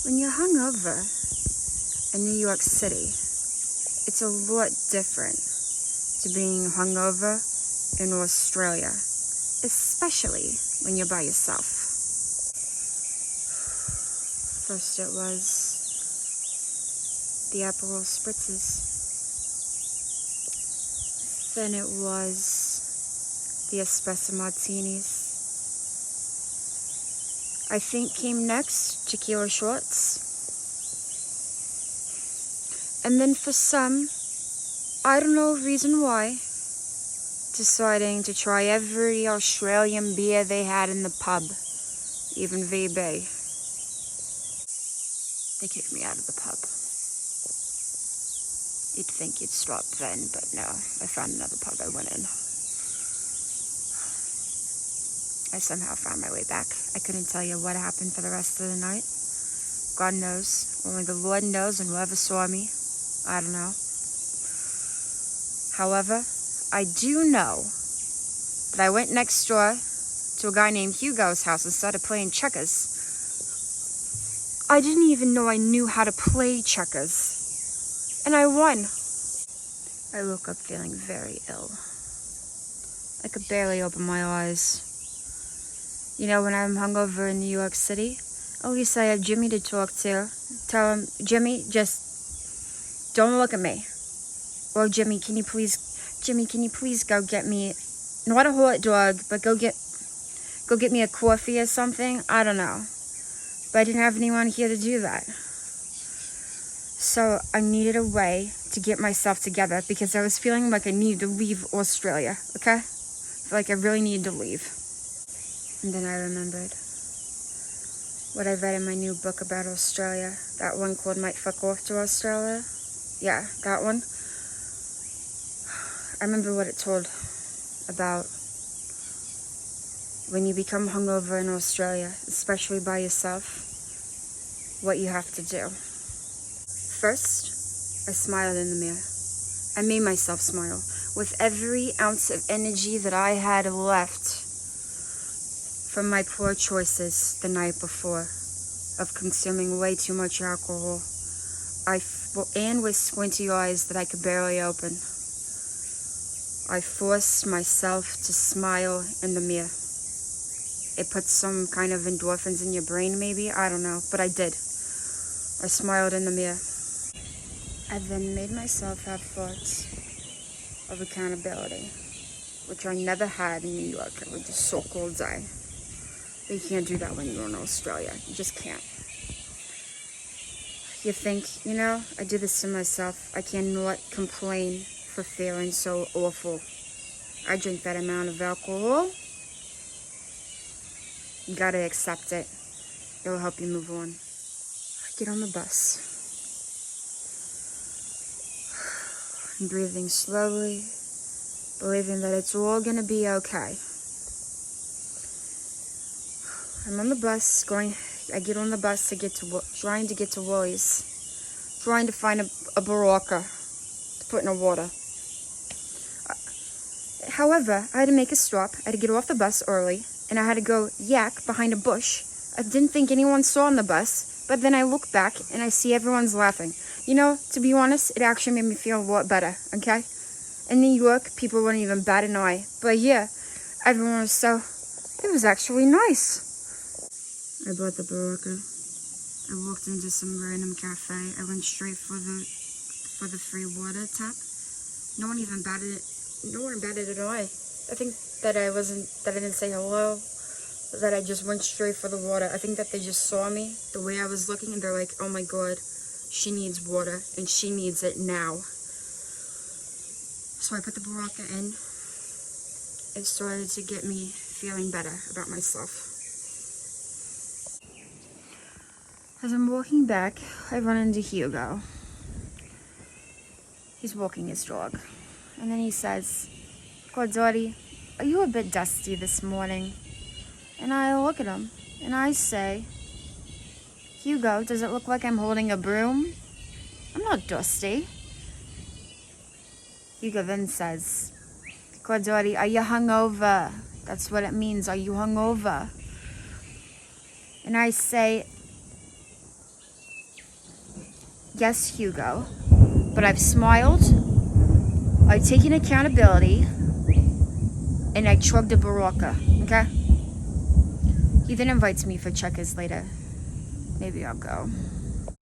When you're hungover in New York City, it's a lot different to being hungover in Australia, especially when you're by yourself. First it was the Aperol spritzes. Then it was the espresso martinis. I think came next tequila shots. And then for some, I don't know reason why, deciding to try every Australian beer they had in the pub, even VB. They kicked me out of the pub. You'd think you'd stop then, but no, I found another pub I went in. I somehow found my way back. I couldn't tell you what happened for the rest of the night. God knows. Only the Lord knows, and whoever saw me, I don't know. However, I do know that I went next door to a guy named Hugo's house and started playing checkers. I didn't even know I knew how to play checkers. And I won. I woke up feeling very ill. I could barely open my eyes. You know, when I'm hungover in New York City, at least I have Jimmy to talk to. Tell him, Jimmy, just don't look at me. Or Jimmy, can you please go get me, not a hot dog, but go get me a coffee or something? I don't know. But I didn't have anyone here to do that. So I needed a way to get myself together because I was feeling like I needed to leave Australia, okay? I feel like I really needed to leave. And then I remembered what I read in my new book about Australia. That one called Might Fuck Off to Australia. Yeah, that one. I remember what it told about when you become hungover in Australia, especially by yourself, what you have to do. First, I smiled in the mirror. I made myself smile with every ounce of energy that I had left from my poor choices the night before of consuming way too much alcohol. And with squinty eyes that I could barely open. I forced myself to smile in the mirror. It puts some kind of endorphins in your brain, maybe, I don't know, but I did. I smiled in the mirror. I then made myself have thoughts of accountability, which I never had in New York. I would just sulk all day. But you can't do that when you're in Australia. You just can't. You think, you know, I do this to myself. I cannot complain for feeling so awful. I drink that amount of alcohol. You gotta accept it. It'll help you move on. I get on the bus. I'm breathing slowly, believing that it's all gonna be okay. I'm on the bus I get on the bus trying to get to Woolies, trying to find a Baraka to put in the water. However, I had to make a stop. I had to get off the bus early, and I had to go yak behind a bush. I didn't think anyone saw on the bus, but then I look back and I see everyone's laughing. You know, to be honest, it actually made me feel a lot better, okay? In New York, people wouldn't even bat an eye. But here, everyone was it was actually nice. I bought the Baraka. I walked into some random cafe. I went straight for the free water tap. No one batted it away. I think that I didn't say hello, that I just went straight for the water. I think that they just saw me, the way I was looking, and they're like, oh my God, she needs water, and she needs it now. So I put the Baraka in. It started to get me feeling better about myself. As I'm walking back, I run into Hugo. He's walking his dog. And then he says, Cardotti, are you a bit dusty this morning? And I look at him and I say, Hugo, does it look like I'm holding a broom? I'm not dusty. Hugo then says, Cardotti, are you hungover? That's what it means. Are you hungover? And I say, Yes, Hugo. But I've smiled, I've taken accountability, and I chugged a Barocca, okay? He then invites me for checkers later. Maybe I'll go.